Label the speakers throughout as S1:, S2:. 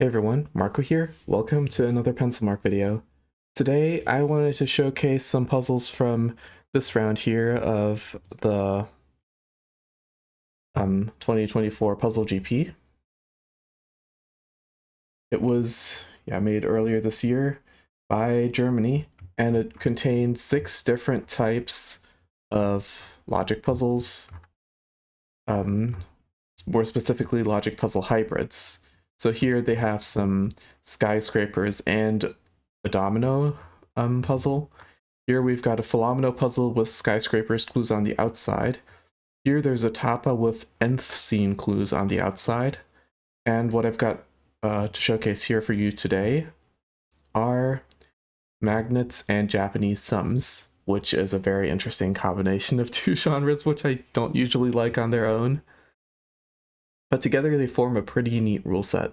S1: Hey everyone, Marco here. Welcome to another Pencilmark video. Today I wanted to showcase some puzzles from this round here of the 2024 Puzzle GP. It was made earlier this year by Germany, and it contained 6 different types of logic puzzles, more specifically logic puzzle hybrids. So here they have some skyscrapers and a domino puzzle. Here we've got a Philomeno puzzle with skyscrapers clues on the outside. Here there's a Tapa with nth scene clues on the outside. And what I've got to showcase here for you today are magnets and Japanese sums, which is a very interesting combination of two genres, which I don't usually like on their own. But together they form a pretty neat rule set.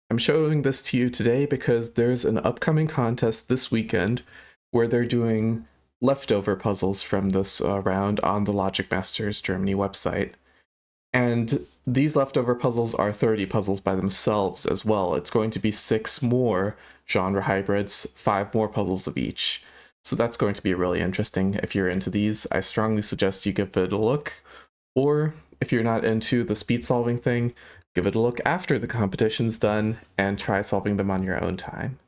S1: I'm showing this to you today because there's an upcoming contest this weekend where they're doing leftover puzzles from this round on the Logic Masters Germany website. And these leftover puzzles are 30 puzzles by themselves as well. It's going to be 6 more genre hybrids, 5 more puzzles of each. So that's going to be really interesting. If you're into these, I strongly suggest you give it a look. Or if you're not into the speed solving thing, give it a look after the competition's done and try solving them on your own time.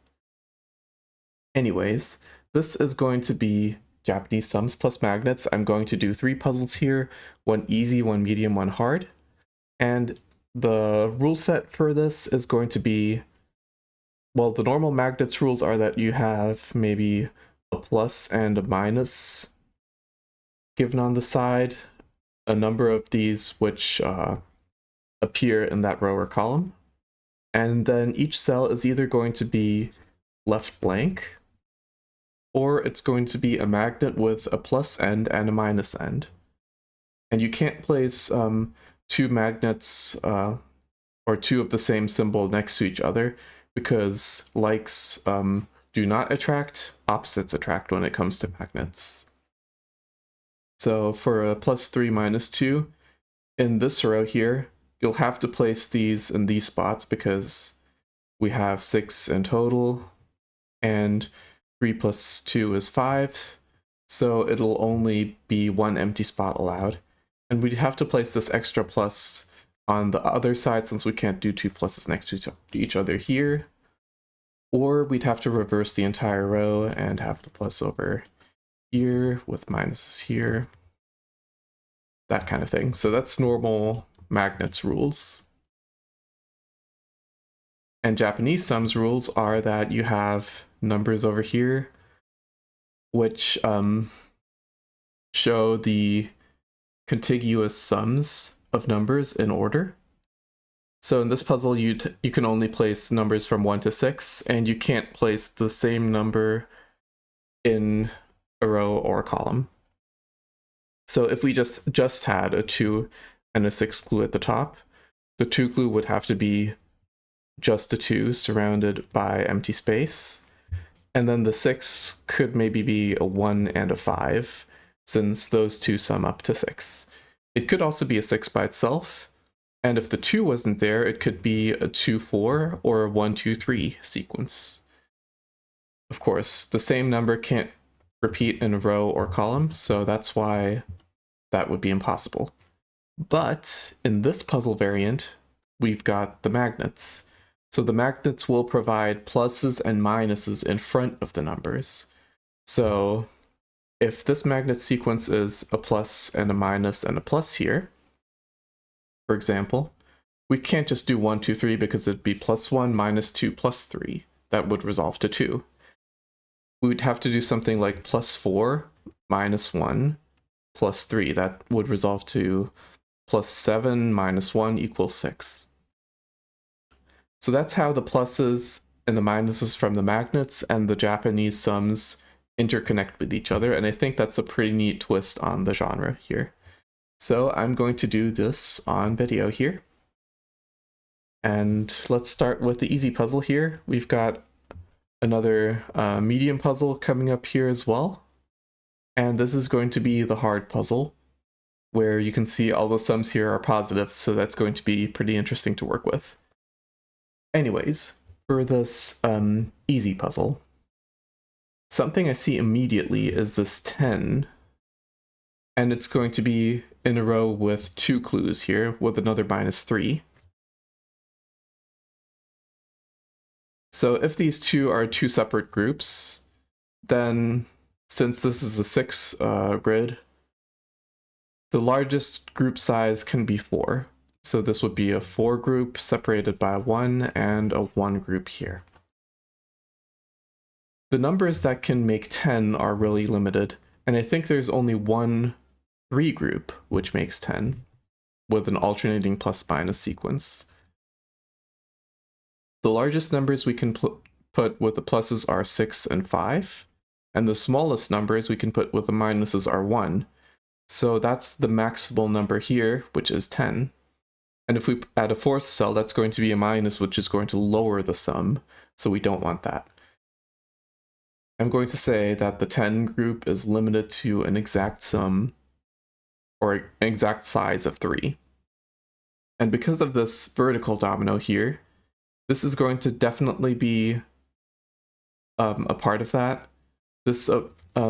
S1: Anyways, this is going to be Japanese sums plus magnets. I'm going to do 3 puzzles here, 1 easy, 1 medium, 1 hard. And the rule set for this is going to be, well, the normal magnets rules are that you have maybe a plus and a minus given on the side, a number of these which appear in that row or column. And then each cell is either going to be left blank, or it's going to be a magnet with a plus end and a minus end. And you can't place 2 magnets or 2 of the same symbol next to each other, because likes do not attract, opposites attract when it comes to magnets. So for a +3 -2, in this row here, you'll have to place these in these spots because we have 6 in total, and 3 + 2 is 5, so it'll only be 1 empty spot allowed. And we'd have to place this extra plus on the other side since we can't do 2 pluses next to each other here. Or we'd have to reverse the entire row and have the plus over here with minuses here. That kind of thing. So that's normal magnets rules. And Japanese sums rules are that you have numbers over here which show the contiguous sums of numbers in order. So in this puzzle you can only place numbers from 1 to 6, and you can't place the same number in a row or a column. So if we just had a 2 and a 6 clue at the top, the 2 clue would have to be just a 2 surrounded by empty space. And then the 6 could maybe be a 1 and a 5, since those 2 sum up to 6. It could also be a 6 by itself, and if the 2 wasn't there, it could be a 2-4 or a 1-2-3 sequence. Of course, the same number can't repeat in a row or column, so that's why that would be impossible. But in this puzzle variant, we've got the magnets. So the magnets will provide pluses and minuses in front of the numbers. So if this magnet sequence is a plus and a minus and a plus here, for example, we can't just do 1, 2, 3 because it'd be +1, -2, +3. That would resolve to 2. We would have to do something like +4, -1, +3. That would resolve to +7 -1 = 6. So that's how the pluses and the minuses from the magnets and the Japanese sums interconnect with each other, and I think that's a pretty neat twist on the genre here. So I'm going to do this on video here. And let's start with the easy puzzle here. We've got another medium puzzle coming up here as well. And this is going to be the hard puzzle, where you can see all the sums here are positive, so that's going to be pretty interesting to work with. Anyways, for this easy puzzle, something I see immediately is this 10, and it's going to be in a row with 2 clues here with another -3. So if these two are 2 separate groups, then since this is a 6 grid, the largest group size can be 4. So this would be a 4 group separated by 1 and a 1 group here. The numbers that can make 10 are really limited, and I think there's only one 3 group which makes 10 with an alternating plus-minus sequence. The largest numbers we can put with the pluses are 6 and 5, and the smallest numbers we can put with the minuses are 1. So that's the maximal number here, which is 10. And if we add a 4th cell, that's going to be a minus, which is going to lower the sum, so we don't want that. I'm going to say that the 10 group is limited to an exact sum, or an exact size of 3. And because of this vertical domino here, this is going to definitely be a part of that. This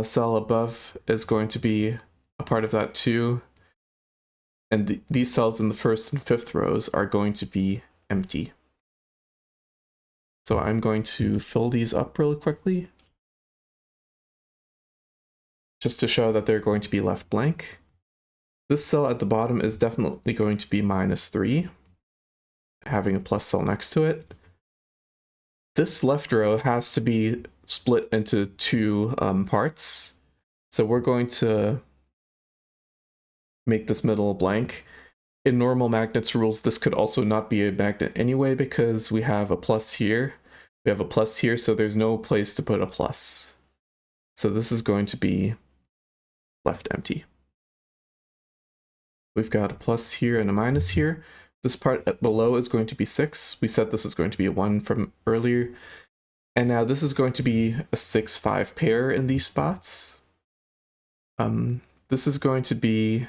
S1: cell above is going to be a part of that too. And these cells in the 1st and 5th rows are going to be empty. So I'm going to fill these up really quickly, just to show that they're going to be left blank. This cell at the bottom is definitely going to be -3, having a plus cell next to it. This left row has to be split into 2 parts. So we're going to make this middle blank. In normal magnets rules, this could also not be a magnet anyway, because we have a plus here. We have a plus here, so there's no place to put a plus. So this is going to be left empty. We've got a plus here and a minus here. This part below is going to be 6. We said this is going to be a 1 from earlier. And now this is going to be a 6-5 pair in these spots. This is going to be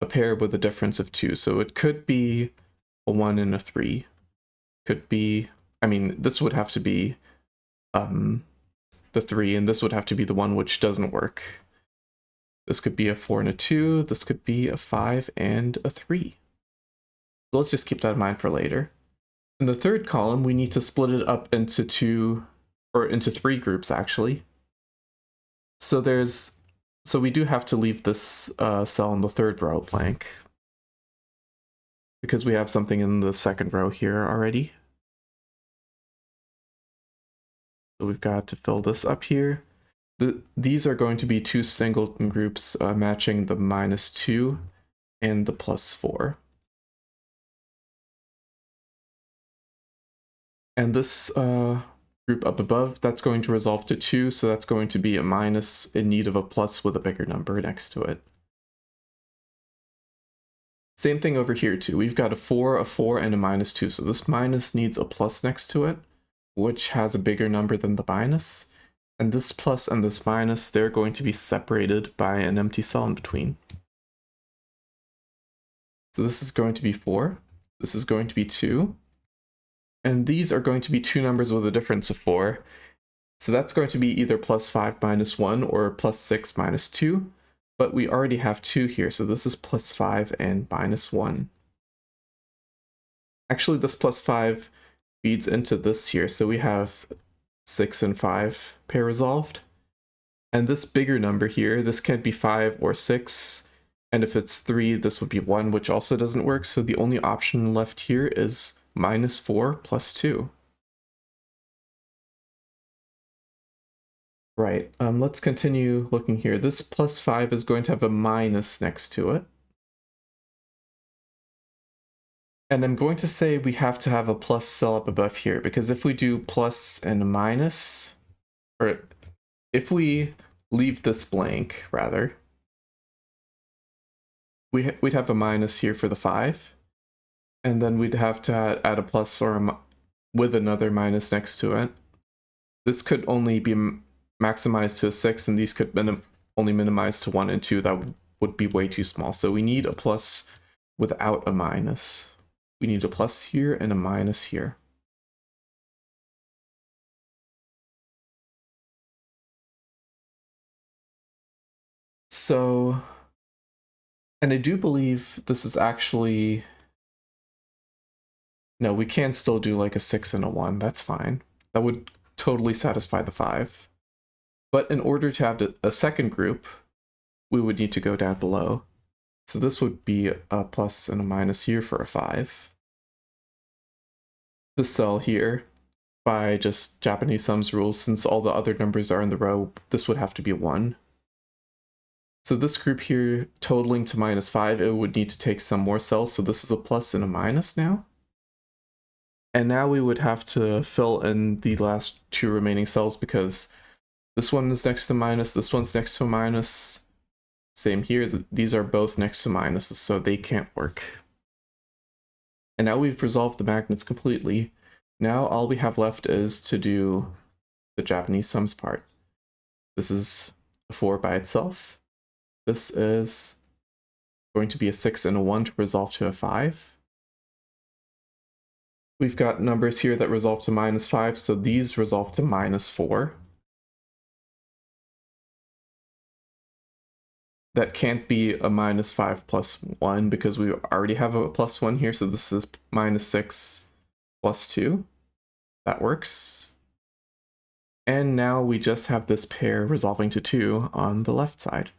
S1: a pair with a difference of 2. So it could be a 1 and a 3. Could be, I mean, this would have to be the 3, and this would have to be the one which doesn't work. This could be a 4 and a 2, this could be a 5 and a 3. So let's just keep that in mind for later. In the 3rd column, we need to split it up into 3 groups actually. So we do have to leave this cell in the 3rd row blank, because we have something in the 2nd row here already. So we've got to fill this up here. These are going to be 2 singleton groups matching the -2 and the +4. And this group up above, that's going to resolve to 2, so that's going to be a minus in need of a plus with a bigger number next to it. Same thing over here too. We've got a 4, and a -2, so this minus needs a plus next to it, which has a bigger number than the minus. And this plus and this minus, they're going to be separated by an empty cell in between. So this is going to be 4, this is going to be 2, and these are going to be 2 numbers with a difference of 4. So that's going to be either +5 - 1 or +6 - 2, but we already have 2 here, so this is +5 and -1. Actually, this +5 feeds into this here, so we have 6 and 5 pair resolved. And this bigger number here, this can't be 5 or 6, and if it's 3, this would be 1, which also doesn't work, so the only option left here is -4 + 2. Right, let's continue looking here. This +5 is going to have a minus next to it. And I'm going to say we have to have a plus cell up above here, because if we do plus and a minus, or if we leave this blank, rather, we'd have a minus here for the 5, and then we'd have to add a plus or with another minus next to it. This could only be maximized to a 6, and these could only minimize to 1 and 2. That would be way too small, so we need a plus without a minus. we need a plus here and a minus here. So, and I do believe this is actually, no, we can still do like a 6 and a 1, that's fine. That would totally satisfy the 5. But in order to have a second group, we would need to go down below. So this would be a plus and a minus here for a 5. This cell here, by just Japanese sums rules, since all the other numbers are in the row, this would have to be 1. So this group here, totaling to -5, it would need to take some more cells, so this is a plus and a minus now. And now we would have to fill in the last 2 remaining cells because this one is next to minus, this one's next to a minus. Same here, these are both next to minuses, so they can't work. And now we've resolved the magnets completely. Now all we have left is to do the Japanese sums part. This is a 4 by itself. This is going to be a 6 and a 1 to resolve to a 5. We've got numbers here that resolve to -5, so these resolve to -4. That can't be a -5 plus 1 because we already have a plus 1 here, so this is -6 plus 2. That works. And now we just have this pair resolving to 2 on the left side.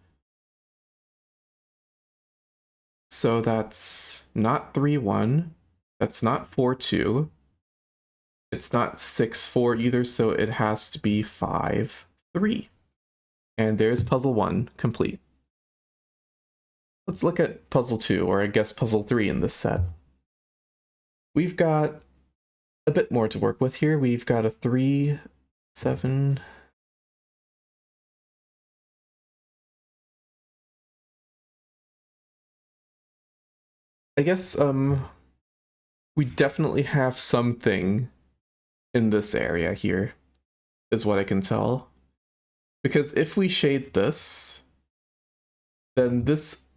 S1: So that's not 3, 1. That's not 4, 2. It's not 6, 4 either, so it has to be 5, 3. And there's puzzle 1 complete. Let's look at puzzle 2, or I guess puzzle 3 in this set. We've got a bit more to work with here. We've got a 3, 7... I guess, we definitely have something in this area here, is what I can tell. Because if we shade this, then this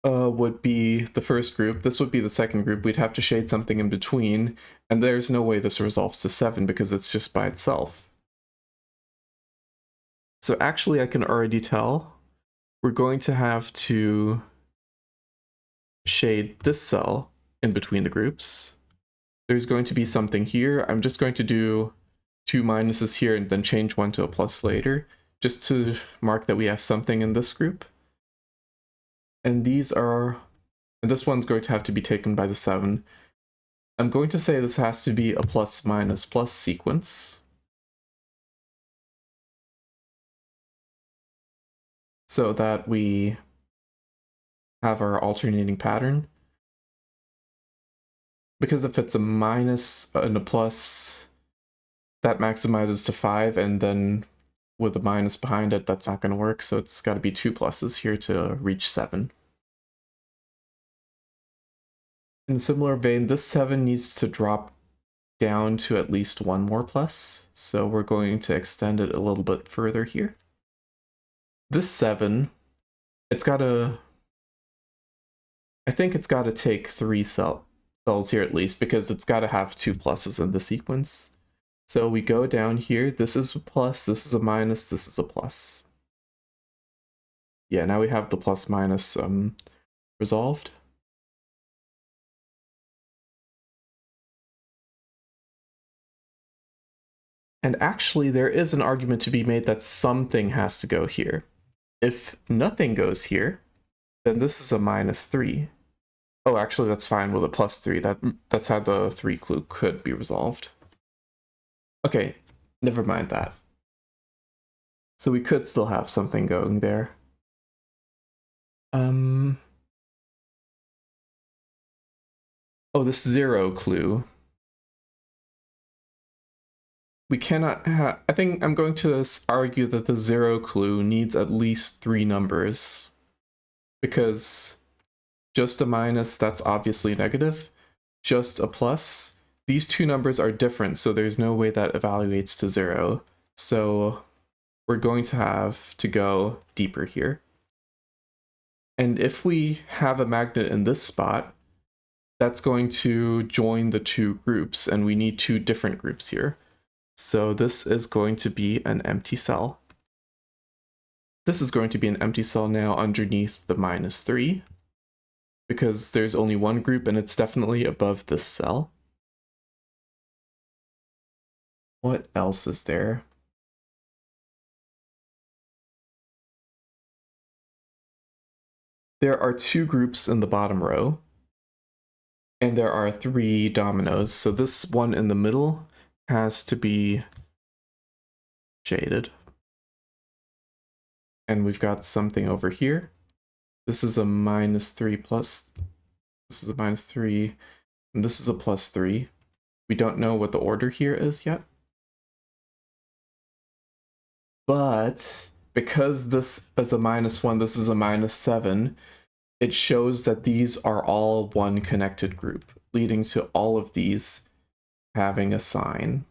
S1: would be the first group, this would be the second group, we'd have to shade something in between, and there's no way this resolves to 7 because it's just by itself. So actually I can already tell we're going to have to shade this cell in between the groups. There's going to be something here. I'm just going to do 2 minuses here and then change 1 to a plus later, just to mark that we have something in this group. And these are, and this one's going to have to be taken by the 7. I'm going to say this has to be a plus minus plus sequence. So that we have our alternating pattern. Because if it's a minus and a plus, that maximizes to 5, and then with a minus behind it, that's not going to work, so it's got to be 2 pluses here to reach 7. In a similar vein, this 7 needs to drop down to at least 1 more plus, so we're going to extend it a little bit further here. This 7, it's got to... I think it's got to take 3 cells here at least, because it's got to have 2 pluses in the sequence. So we go down here, this is a plus, this is a minus, this is a plus. Yeah, now we have the plus minus resolved. And actually there is an argument to be made that something has to go here. If nothing goes here, then this is a -3. Oh, actually that's fine with a +3. That's how the 3 clue could be resolved. Okay, never mind that. So we could still have something going there. Oh, this 0 clue. We cannot have... I think I'm going to argue that the 0 clue needs at least 3 numbers. Because just a minus, that's obviously negative. Just a plus, these 2 numbers are different, so there's no way that evaluates to 0. So we're going to have to go deeper here. And if we have a magnet in this spot, that's going to join the two groups, and we need two different groups here. So this is going to be an empty cell. This is going to be an empty cell now underneath the -3, because there's only one group and it's definitely above this cell. What else is there? There are two groups in the bottom row, and there are 3 dominoes. So this one in the middle has to be shaded. And we've got something over here. This is a -3 plus. This is a -3, and this is a +3. We don't know what the order here is yet. But because this is a -1, this is a -7, it shows that these are all one connected group, leading to all of these having a sign.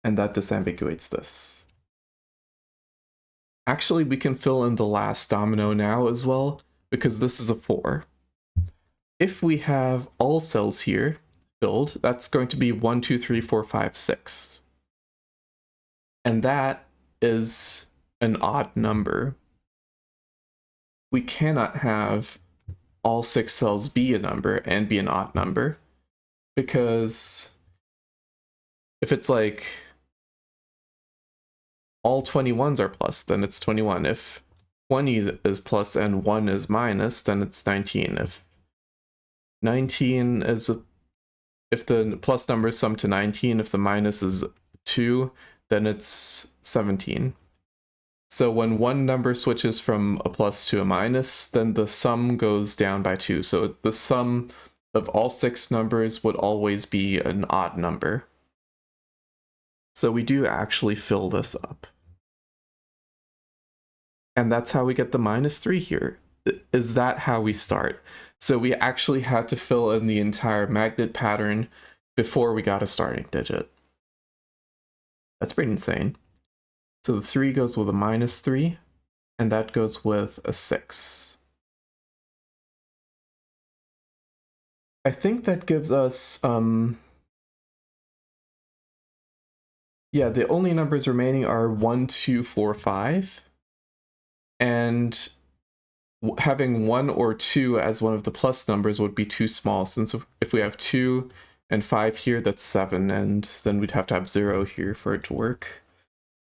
S1: And that disambiguates this. Actually, we can fill in the last domino now as well, because this is a 4. If we have all cells here filled, that's going to be 1, 2, 3, 4, 5, 6. And that is an odd number. We cannot have all 6 cells be a number and be an odd number, because if it's like all 21s are plus, then it's 21. If 20 is plus and 1 is minus, then it's 19. If 19 is if the plus numbers sum to 19, if the minus is 2, then it's 17. So when one number switches from a plus to a minus, then the sum goes down by 2. So the sum of all 6 numbers would always be an odd number. So we do actually fill this up. And that's how we get the -3 here. Is that how we start? So we actually had to fill in the entire magnet pattern before we got a starting digit. That's pretty insane. So the 3 goes with a -3, and that goes with a 6. I think that gives us, yeah, the only numbers remaining are 1, 2, 4, 5. And having 1 or 2 as one of the plus numbers would be too small, since if we have 2 and 5 here, that's 7, and then we'd have to have 0 here for it to work.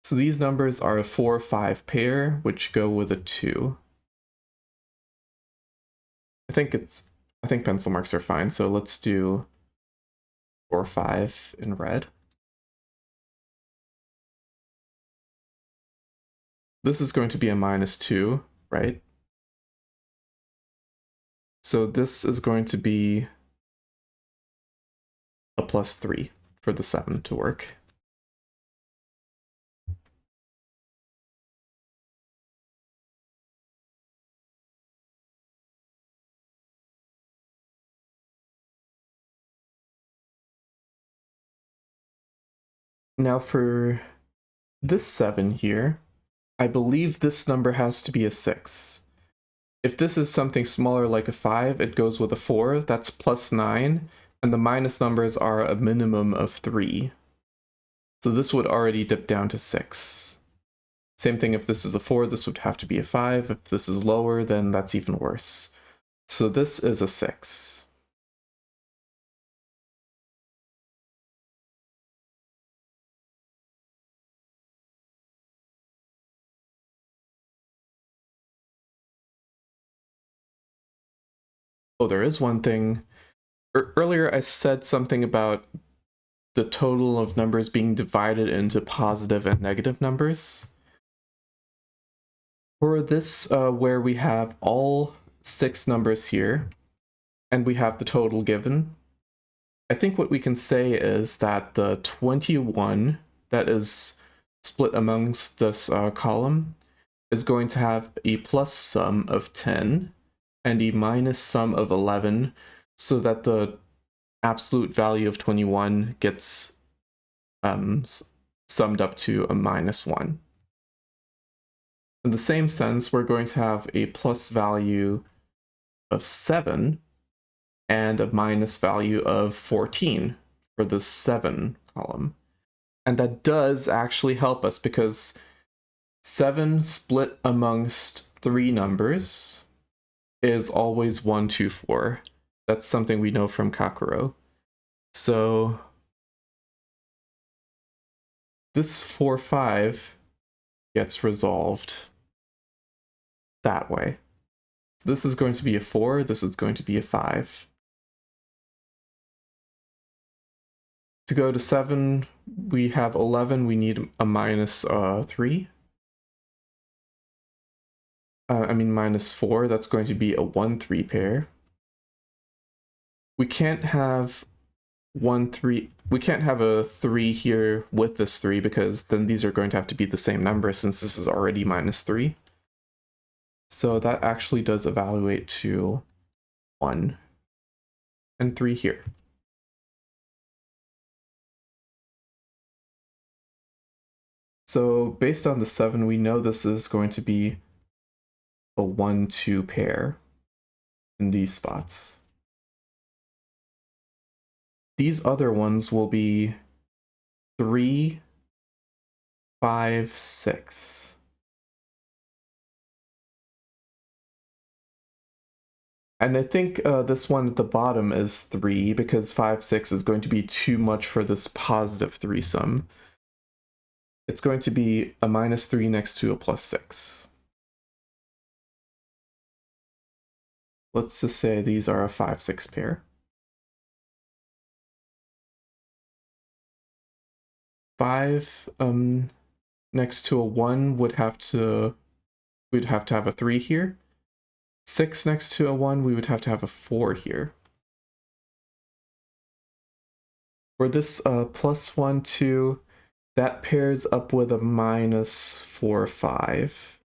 S1: So these numbers are a 4-5 pair, which go with a 2. I think pencil marks are fine, so let's do 4-5 in red. This is going to be a -2, right? So this is going to be a +3 for the 7 to work. Now for this 7 here, I believe this number has to be a 6. If this is something smaller like a 5, it goes with a 4, that's +9, and the minus numbers are a minimum of 3. So this would already dip down to 6. Same thing if this is a 4, this would have to be a 5. If this is lower, then that's even worse. So this is a 6. Oh, there is one thing. Earlier I said something about the total of numbers being divided into positive and negative numbers. For this, where we have all 6 numbers here, and we have the total given, I think what we can say is that the 21 that is split amongst this column is going to have a plus sum of 10 and a minus sum of 11, so that the absolute value of 21 gets summed up to a -1. In the same sense, we're going to have a plus value of 7 and a minus value of 14 for the 7 column. And that does actually help us because 7 split amongst 3 numbers is always 1, 2, 4. That's something we know from Kakuro. So this 4, 5 gets resolved that way. So this is going to be a 4, this is going to be a 5. To go to 7, we have 11, we need a minus 3. Minus 4, that's going to be a 1, 3 pair. We can't have 1, 3, we can't have a 3 here with this 3 because then these are going to have to be the same number since this is already minus 3. So that actually does evaluate to 1 and 3 here. So based on the 7, we know this is going to be a 1, 2 pair in these spots. These other ones will be 3, 5, 6. And I think this one at the bottom is 3 because 5, 6 is going to be too much for this positive threesome. It's going to be a minus 3 next to a plus 6. Let's just say these are a 5, 6 pair. 5 next to a 1 would have to, we'd have to have a 3 here. 6 next to a 1, we would have to have a 4 here. For this plus 1, 2, that pairs up with a minus 4, 5.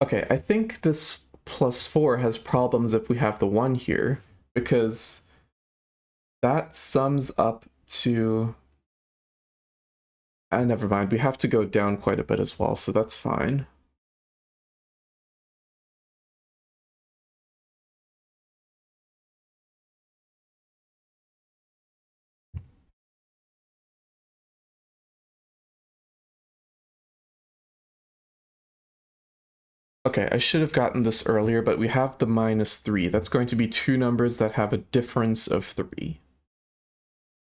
S1: Okay, I think this plus 4 has problems if we have the 1 here, because that sums up to... never mind, we have to go down quite a bit as well, so that's fine. Okay, I should have gotten this earlier, but we have the minus 3. That's going to be 2 numbers that have a difference of 3.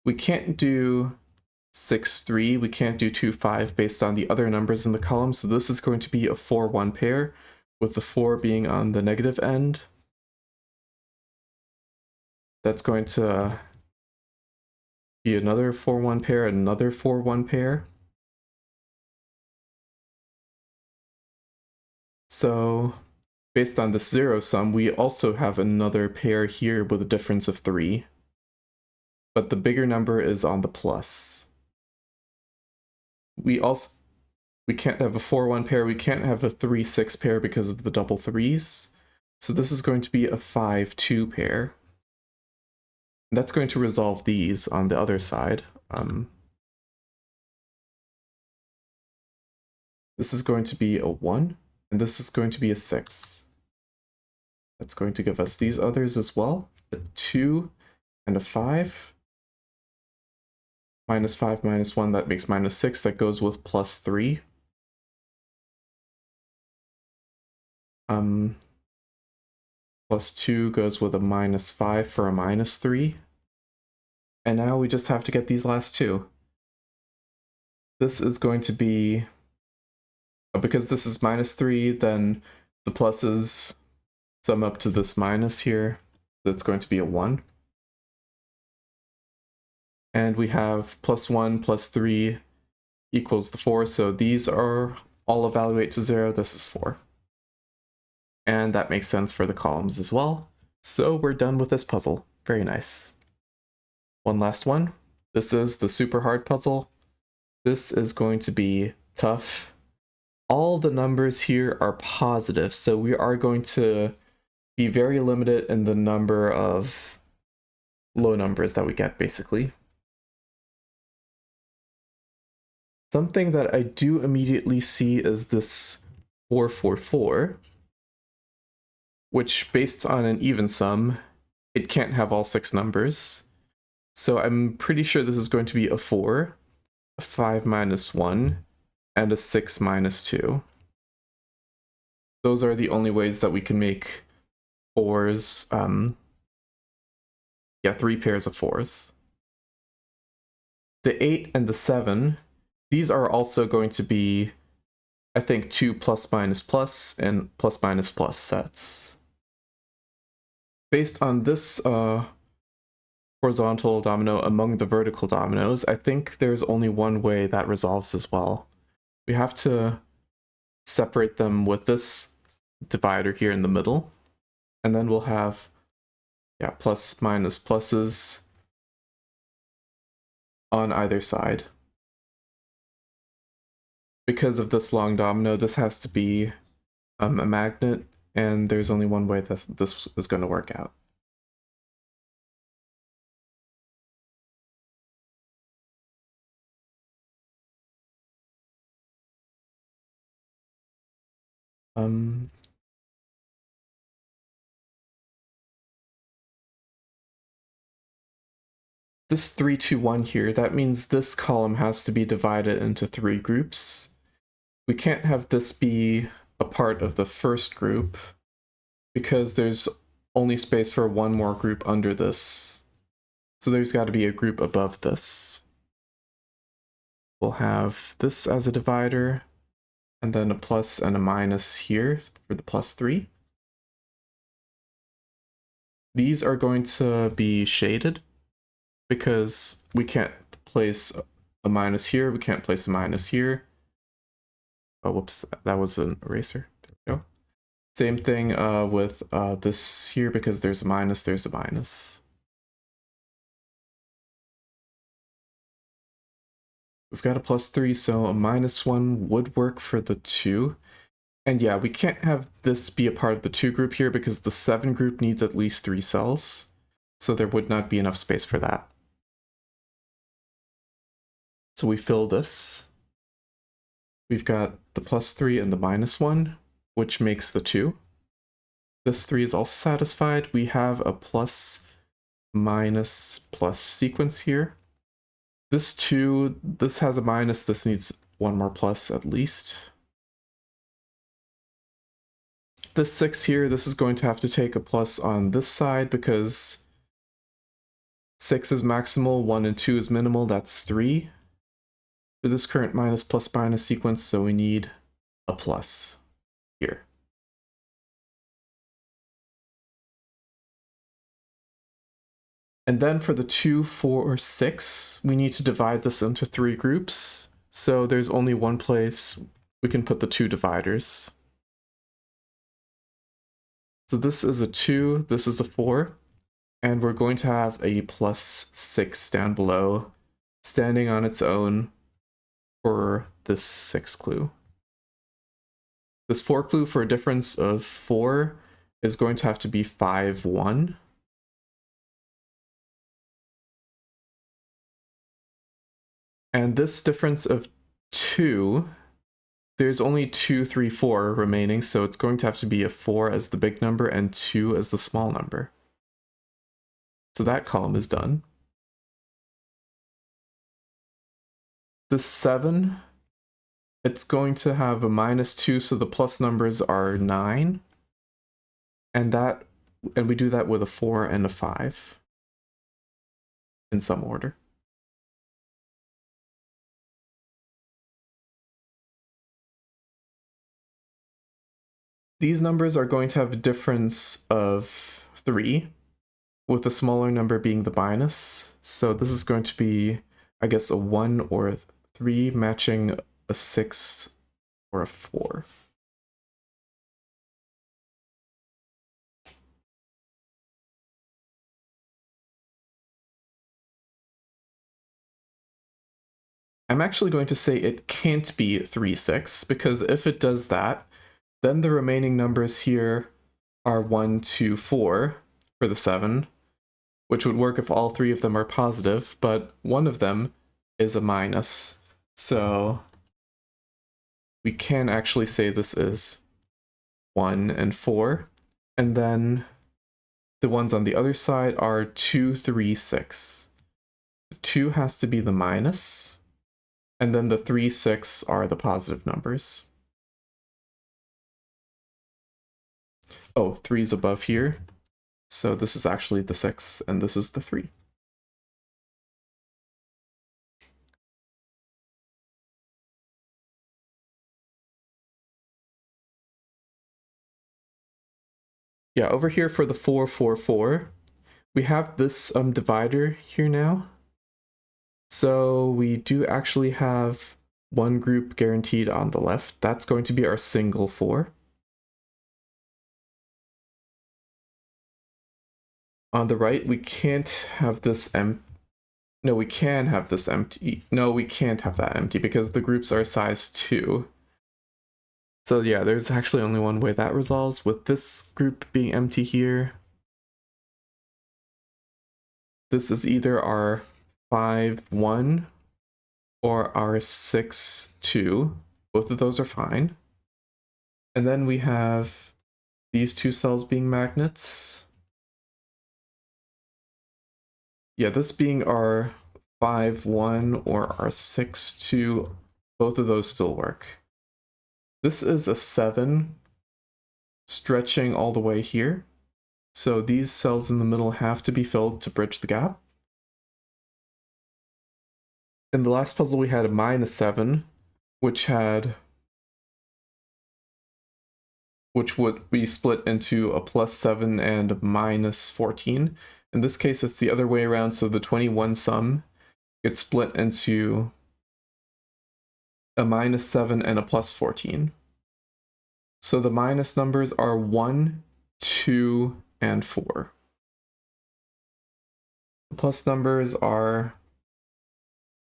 S1: We can't do 6, 3. We can't do 2, 5 based on the other numbers in the column, so this is going to be a 4, 1 pair, with the 4 being on the negative end. That's going to be another 4, 1 pair, and another 4, 1 pair. So based on this zero sum, we also have another pair here with a difference of 3. But the bigger number is on the plus. We can't have a 4, 1 pair, we can't have a 3, 6 pair because of the double 3s. So this is going to be a 5, 2 pair. And that's going to resolve these on the other side. This is going to be a 1. And this is going to be a 6. That's going to give us these others as well. A 2 and a 5. Minus 5, minus 1, that makes minus 6. That goes with plus 3. Plus 2 goes with a minus 5 for a minus 3. And now we just have to get these last two. This is going to be... because this is minus 3, then the pluses sum up to this minus here. That's going to be a 1. And we have plus 1 plus 3 equals the 4, so these are all evaluate to 0. This is 4. And that makes sense for the columns as well. So we're done with this puzzle. Very nice. One last one. This is the super hard puzzle. This is going to be tough. All the numbers here are positive, so we are going to be very limited in the number of low numbers that we get, basically. Something that I do immediately see is this 444, which based on an even sum, it can't have all 6 numbers. So I'm pretty sure this is going to be a 4, a 5 minus 1, and a 6 minus 2. Those are the only ways that we can make 4s, 3 pairs of 4s. The 8 and the 7, these are also going to be, I think, 2 plus minus plus and plus minus plus sets. Based on this horizontal domino among the vertical dominoes, I think there's only one way that resolves as well. We have to separate them with this divider here in the middle, and then we'll have plus minus pluses on either side. Because of this long domino, this has to be a magnet, and there's only one way that this is going to work out. This 3, 2, 1 here, that means this column has to be divided into 3 groups. We can't have this be a part of the first group because there's only space for one more group under this. So there's got to be a group above this. We'll have this as a divider, and then a plus and a minus here for the plus 3. These are going to be shaded because we can't place a minus here, we can't place a minus here. Oh, whoops, that was an eraser. There we go. Same thing with this here, because there's a minus, there's a minus. We've got a plus 3, so a minus 1 would work for the 2. And yeah, we can't have this be a part of the 2 group here because the 7 group needs at least 3 cells. So there would not be enough space for that. So we fill this. We've got the plus 3 and the minus 1, which makes the 2. This 3 is also satisfied. We have a plus, minus, plus sequence here. This 2, this has a minus, this needs one more plus at least. This 6 here, this is going to have to take a plus on this side because 6 is maximal, 1 and 2 is minimal, that's 3. For this current minus plus minus sequence, so we need a plus here. And then for the 2, 4, 6, we need to divide this into 3 groups. So there's only one place we can put the 2 dividers. So this is a 2, this is a 4, and we're going to have a plus 6 down below, standing on its own for this 6 clue. This 4 clue for a difference of 4 is going to have to be 5, 1. And this difference of 2, there's only 2, 3, 4 remaining, so it's going to have to be a 4 as the big number and 2 as the small number. So that column is done. The 7, it's going to have a minus 2, so the plus numbers are 9. And we do that with a 4 and a 5 in some order. These numbers are going to have a difference of 3, with the smaller number being the minus. So this is going to be, I guess, a 1 or a 3 matching a 6 or a 4. I'm actually going to say it can't be 3, 6, because if it does that, then the remaining numbers here are 1, 2, 4 for the 7, which would work if all three of them are positive, but one of them is a minus. So we can actually say this is 1 and 4. And then the ones on the other side are 2, 3, 6. 2 has to be the minus, and then the 3, 6 are the positive numbers. Oh, 3 is above here. So this is actually the 6, and this is the 3. Yeah, over here for the 4, 4, 4, we have this divider here now. So we do actually have one group guaranteed on the left. That's going to be our single 4. On the right, we can't have this empty. No, we can have this empty. No, we can't have that empty because the groups are size 2. So yeah, there's actually only one way that resolves, with this group being empty here. This is either our 5, 1 or our 6, 2. Both of those are fine. And then we have these two cells being magnets. Yeah, this being our 5, 1 or our 6, 2, both of those still work. This is a 7 stretching all the way here. So these cells in the middle have to be filled to bridge the gap. In the last puzzle, we had a -7, which would be split into a +7 and a -14. In this case, it's the other way around, so the 21 sum gets split into a -7 and a +14. So the minus numbers are 1, 2, and 4. The plus numbers are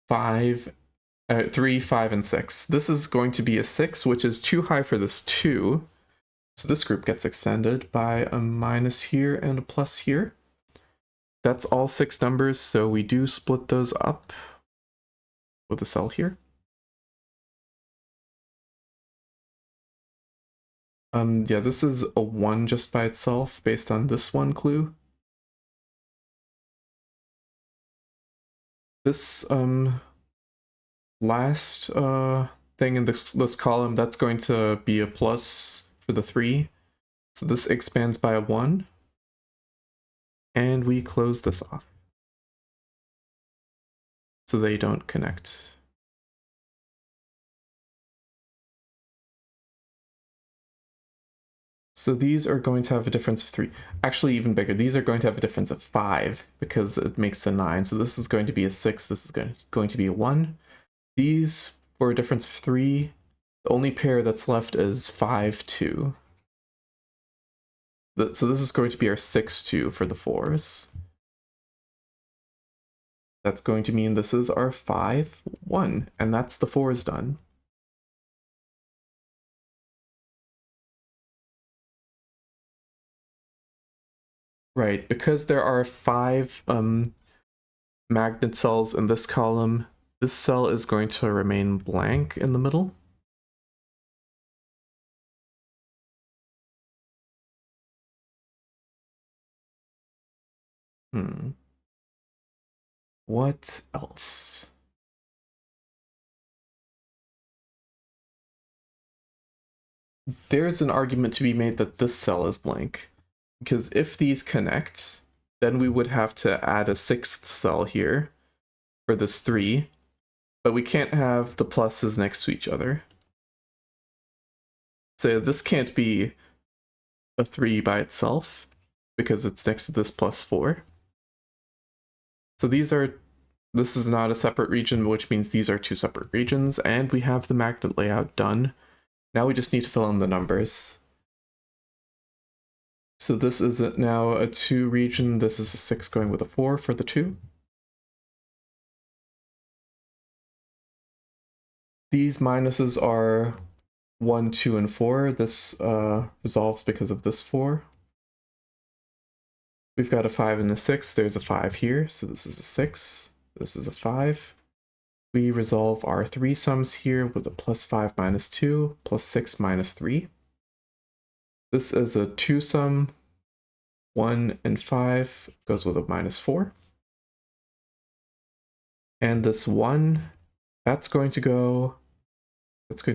S1: 3, 5, and 6. This is going to be a 6, which is too high for this 2. So this group gets extended by a minus here and a plus here. That's all 6 numbers, so we do split those up with a cell here. Yeah, this is a 1 just by itself based on this one clue. This last thing in this column, that's going to be a plus for the 3. So this expands by a 1. And we close this off so they don't connect. So these are going to have a difference of 3. Actually, even bigger. These are going to have a difference of 5 because it makes a 9. So this is going to be a 6. This is going to be a 1. These, for a difference of 3, the only pair that's left is 5, 2. So this is going to be our 6, 2 for the 4s. That's going to mean this is our 5, 1. And that's the 4s done. Right, because there are 5 magnet cells in this column, this cell is going to remain blank in the middle. What else? There's an argument to be made that this cell is blank, because if these connect, then we would have to add a 6th cell here for this 3, but we can't have the pluses next to each other. So this can't be a 3 by itself, because it's next to this +4. So this is not a separate region, which means these are 2 separate regions, and we have the magnet layout done. Now we just need to fill in the numbers. So this is now a 2 region, this is a 6 going with a 4 for the 2. These minuses are 1, 2, and 4. This resolves because of this 4. We've got a 5 and a 6. There's a 5 here, so this is a 6. This is a 5. We resolve our 3 sums here with a plus 5 minus 2, plus 6 minus 3. This is a 2 sum. 1 and 5 goes with a minus 4. And this 1, that's going to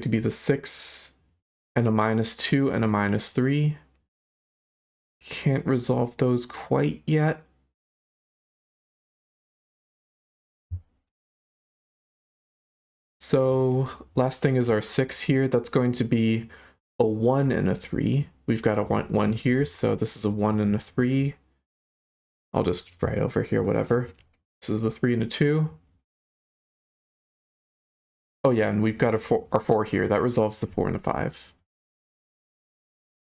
S1: be the 6 and a minus 2 and a minus 3. Can't resolve those quite yet. So last thing is our 6 here. That's going to be a 1 and a 3. We've got a 1 here, so this is a 1 and a 3. I'll just write over here, whatever. This is the 3 and a 2. Oh yeah, and we've got our 4 here. That resolves the 4 and the 5.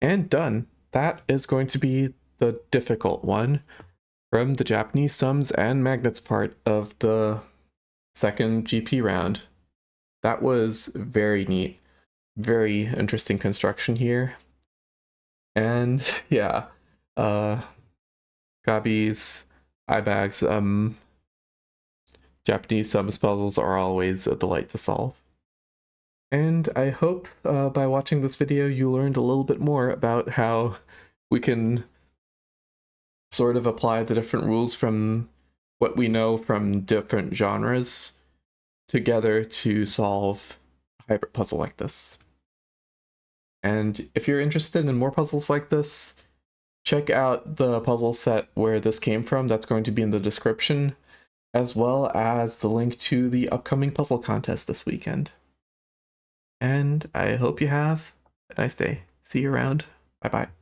S1: And done. That is going to be the difficult one from the Japanese sums and magnets part of the second GP round. That was very neat. Very interesting construction here. And yeah, Gabi's iBags, Japanese sums puzzles are always a delight to solve. And I hope by watching this video you learned a little bit more about how we can sort of apply the different rules from what we know from different genres together to solve a hybrid puzzle like this. And if you're interested in more puzzles like this, check out the puzzle set where this came from. That's going to be in the description, as well as the link to the upcoming puzzle contest this weekend. And I hope you have a nice day. See you around. Bye-bye.